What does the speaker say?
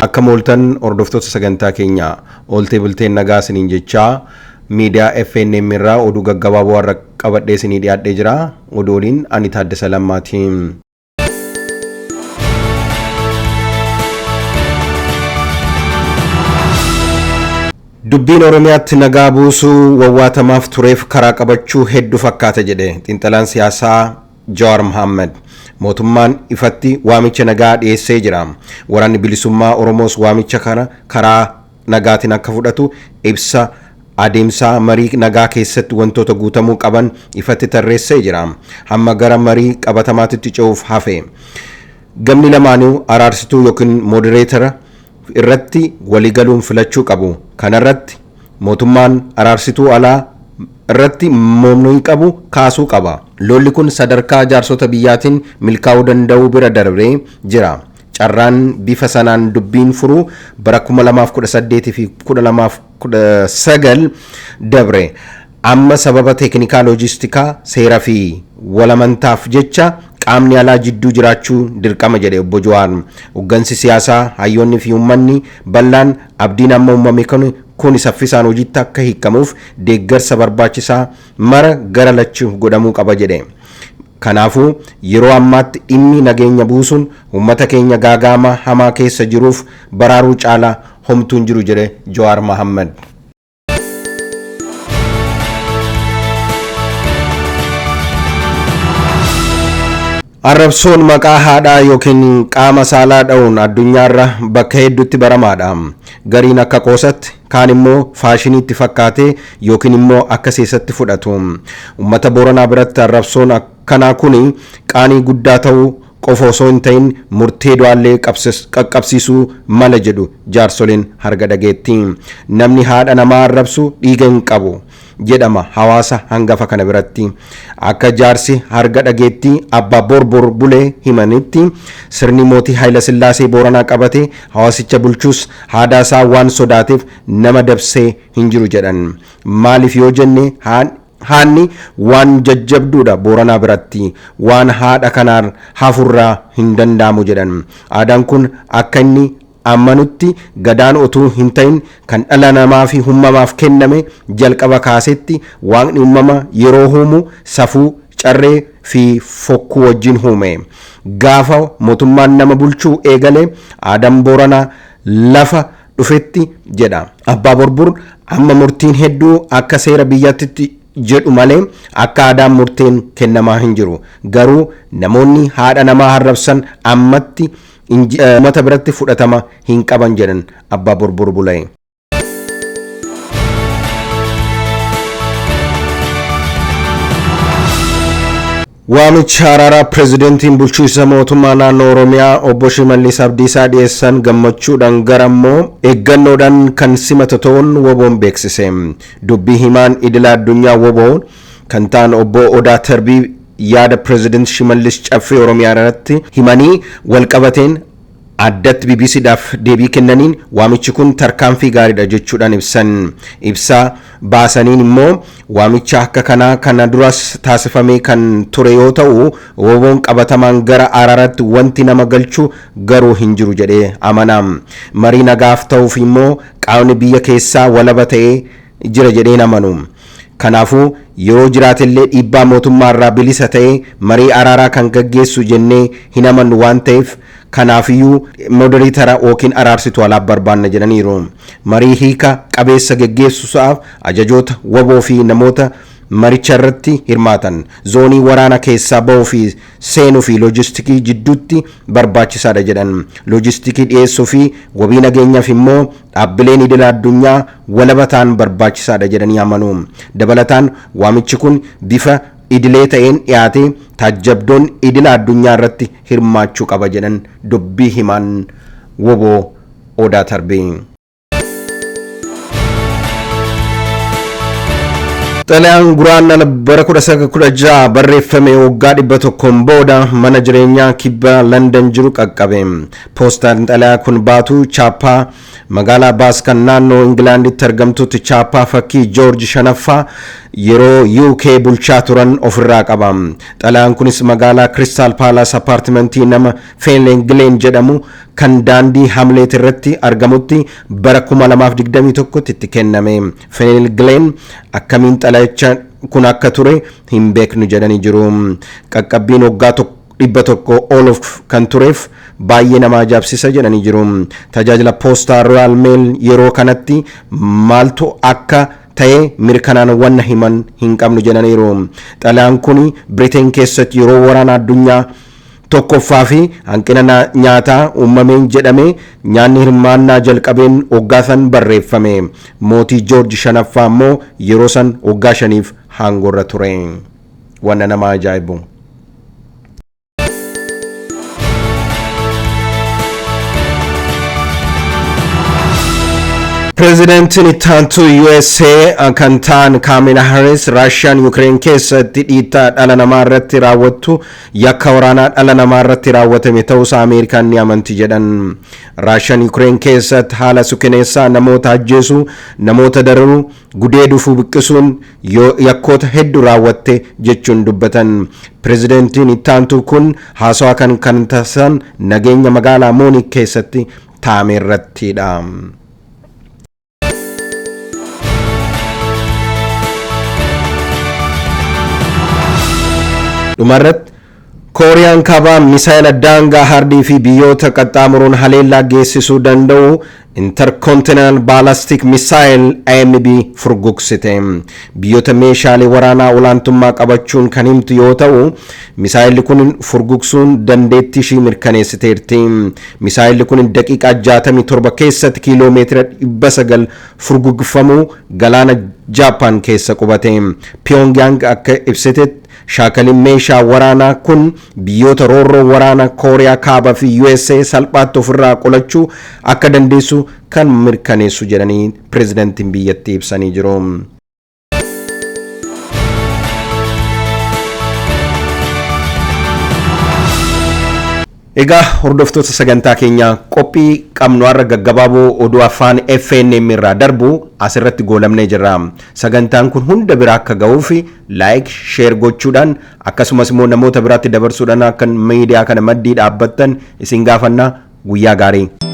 Akka mooltan hordoftoota sagantaa keenya oolte bulteen nagaa isiniin jechaa miidiyaa FNM irraa oduu gaggabaaboo har'a qabadhee isinii dhiyaadhee jira. Oduuliin ani Taaddasa Lammaatiin. Dubbiin Oromiyaatti nagaa buusuu wawwaatamaaf tureef karaa qabachuu hedduu fakkaata jedhe xiinxalaan siyaasaa Jawaar Mohaammed. Mootummaan ifatti waamicha nagaa dhiyeessee jira. Waraanni bilisummaa Oromoos waamicha kana karaa nagaatiin akka fudhatu ibsa adeemsa marii nagaa keessatti wantoota guutamuu qaban ifatti tarreessee jira. Hamma gara marii qabatamaatti ce'uuf hafe. Gamni lamaanuu araarsituu yookiin modereetara irratti waligaluun filachuu qabu. Kanarratti mootummaan araarsituu alaa irratti mormii qabu kaasuu qaba. Lolli kun sadarkaa jaarsota biyyaatiin milkaa'uu danda'u bira darbee jira. Carraan bifa sanaan dubbiin furuu bara 2018 fi 2019 dabre. Amma sababa teeknikaa loojistikaa seeraa fi walamantaaf jecha qaamni alaa jidduu jiraachuu dirqama jedhe obbo Jawaar. Hoggansi siyaasaa hayyoonni fi uummanni bal'aan abdiin amma uumame kun saffisaan hojiitti akka hiikamuuf deeggarsa barbaachisaa mara gara lachuuf godhamuu qaba jedhe. Kanaafuu yeroo ammaatti dhimmi nageenya buusuun uummata keenya gaaga'ama hamaa keessa jiruuf baraaruu caalaa homtuun jiru jedhe Jawaar Mohaammed. Arrabsoon maqaa haadhaa yookiin qaama saalaa dha'uun addunyaarra bakka hedduutti baramaadha. Gariin akka qoosatti kaan immoo faashiniitti fakkaatee yookiin immoo akka seesatti fudhatu. Uummata Booranaa biratti arrabsoon akkanaa kun qaanii guddaa ta'uu qofa osoo hin ta'in murtee du'aallee qaqqabsiisuu mala jedhu jaarsoliin harga dhageetti. Namni haadha namaa arrabsu dhiiga hin qabu jedhama hawaasa hangafa kana biratti. Akka jaarsi harga dhageetti abbaa borbor bulee himanitti sirni mootii Haayila Sillaasee Booranaa qabate hawaasicha bulchuus haadha isaa waan sodaateef nama dabsee hin jiru jedhan. Maaliif yoo jenne haanni waan jajjabduudha Booranaa biratti waan haadha kanaan hafurraa hin danda'amu jedhan. Aadaan kun akka inni ammanutti gadaan otuu hin ta'in kan dhala namaa fi uumamaaf kenname jalqaba kaasetti waaqni uumama yeroo uumu safuu carree fi fokkuu wajjin uume. Gaafa mootummaan nama bulchuu eegale aadaan Booranaa lafa dhufetti jedha. Abbaa borbor amma murtiin hedduu akka seera biyyattitti jedhu malee akka aadaan murteen kennamaa hin jiru. Garuu namoonni haadha namaa arrabsan ammatti uummata biratti fudhatama hin qaban jedhan abbaa borbor bulee. Waamicha araaraa pireezidantiin bulchiinsa mootummaa naannoo Oromiyaa obbo Shimallis Abdiisaa dhiyeessan gammachuudhaan garammoo eeggannoodhaan kan simata ta'uun WBO'n beeksise. Dubbii himaan idila addunyaa WBO kan ta'an obbo Odaa Tarbii yaada pireezidant Shimallis caffee Oromiyaa irratti himanii walqabateen addatti BBCdhaaf deebii kennaniin waamichi kun tarkaanfii gaariidha jechuudhaan ibsa baasaniin immoo waamicha akka kanaa kana duras taasifamee kan ture yoo ta'u WBO'n qabatamaan gara araaraatti wanti nama galchuu garuu hin jiru jedhee amanaa. Marii nagaaf ta'uuf immoo qaamni biyya keessaa walaba ta'ee jira jedheen amanu. Kanaafuu yeroo jiraatellee dhiibbaa mootummaarraa bilisa ta'ee marii araaraa kan gaggeessu jennee hin amannu waan ta'eef kanaafiyyuu moderaatara yookiin araarsituu alaa barbaanna jedhaniiru. Marii hiika qabeessa gaggeessuudhaaf ajajoota WBO fi namoota maricha irratti hirmaatan zoonii waraana keessaa ba'uu fi seenuu fi loojistikii jidduutti barbaachisaadha jedhan. Loojistikii dhiyeessuu fi wabii nageenyaaf immoo dhaabbileen idila addunyaa walaba ta'an barbaachisaadha jedhanii amanu. Dabalataan waamichi kun bifa idilee ta'een dhiyaatee taajjabdoon idila addunyaa irratti hirmaachuu qaba jedhan dubbii himaan WBO Odaa Tarbii. Xalayaan guraandhala bara 1916 barreeffame waggaa 100 booda mana jireenyaa kibba London jiru qaqqabe. Poostaan xalayaa kun baatu chaappaa magaalaa baas kan naannoo Ingilaanditti argamtutti chaappaa fakkii Joorji Shanaffaa yeroo UK bulchaa turan ofirraa qaba. Xalayaan kunis magaalaa Crystal Palace apartmentii nama Fenelon Glen jedhamu kan daandii Hamlet irratti argamutti bara 2021 itti kenname. Fenelon Glen akkamiin xalayicha kun akka ture hin beeknu jedhanii jiru. Qaqqabbiin waggaa 100 Olof kan tureef baay'ee nama ajaa'ibsiisa jedhanii jiru. Tajaajila poostaa Royal Mail yeroo kanatti maaltu akka ta'e mirkanaan wanna himan hin qabnu jedhaniiru. Xalayaan kun Britain keessatti yeroo waraana addunyaa tokkoffaa fi hanqina nyaataa uumameen jedhame nyaanni hirmaannaa jalqabeen waggaa san barreeffame. Mootii Joorji Shanaffaa immoo yeroo san waggaa 5 aangorra ture. Wanna nama ajaa'ibu. Prezidentiin ittaantuu USA kan ta'an Kamala Harris Raashiyaan Ukraine keessatti dhiittaa dhala namaa irratti raawwattu yakka waraanaa dhala namaa irratti raawwatame ta'uusaa Ameerikaan ni amanti jedhan. Raashiyaan Ukraine keessatti haala suukaneessaa namoota ajjeesuu, namoota dararuu, gudeeduu fi buqqisuun yakkoota hedduu raawwatte jechuun dubbatan. Prezidentiin ittaantuu kun haasawaa kan taasisan nageenya magaalaa Munich keessatti taa'ame irrattidha. Dhumarratti Kooriyaan kaabaa misaayila daangaa hardii fi biyyoota qaxxaamuruun haleellaa geessisuu danda'u Intercontinental Ballistic Missile IMB furgugsite. Biyyoota meeshaalee waraanaa olaantummaa qabachuun kan himtu yoo ta'u, misaayilli kun furgugsuun dandeettii ishii mirkaneessiteerti. Misaayilli kun daqiiqaa 67 keessatti kiiloomeetira 900 furgugfamuu galaana Jaapaan keessa qubate. Pyongyang akka ibsitetti shaakaliin meeshaa waraanaa kun biyyoota roorroo waraanaa Kooriyaa kaabaa fi USA salphaatti ofirraa qolachuu akka dandeessu kan mirkaneessu jedhanii pirezidantiin biyyattii ibsanii jiru. Egaa hordoftoota sagantaa keenya qophii qabnu har'a gaggabaaboo oduu afaan FNM irraa darbu asirratti goolabnee jirra. Sagantaan kun hunda bira akka ga'uuf like, share gochuudhaan akkasumas immoo namoota biraatti dabarsuudhaan akka miidiyaa kana maddii dhaabbattan isin gaafanna. Guyyaa gaarii.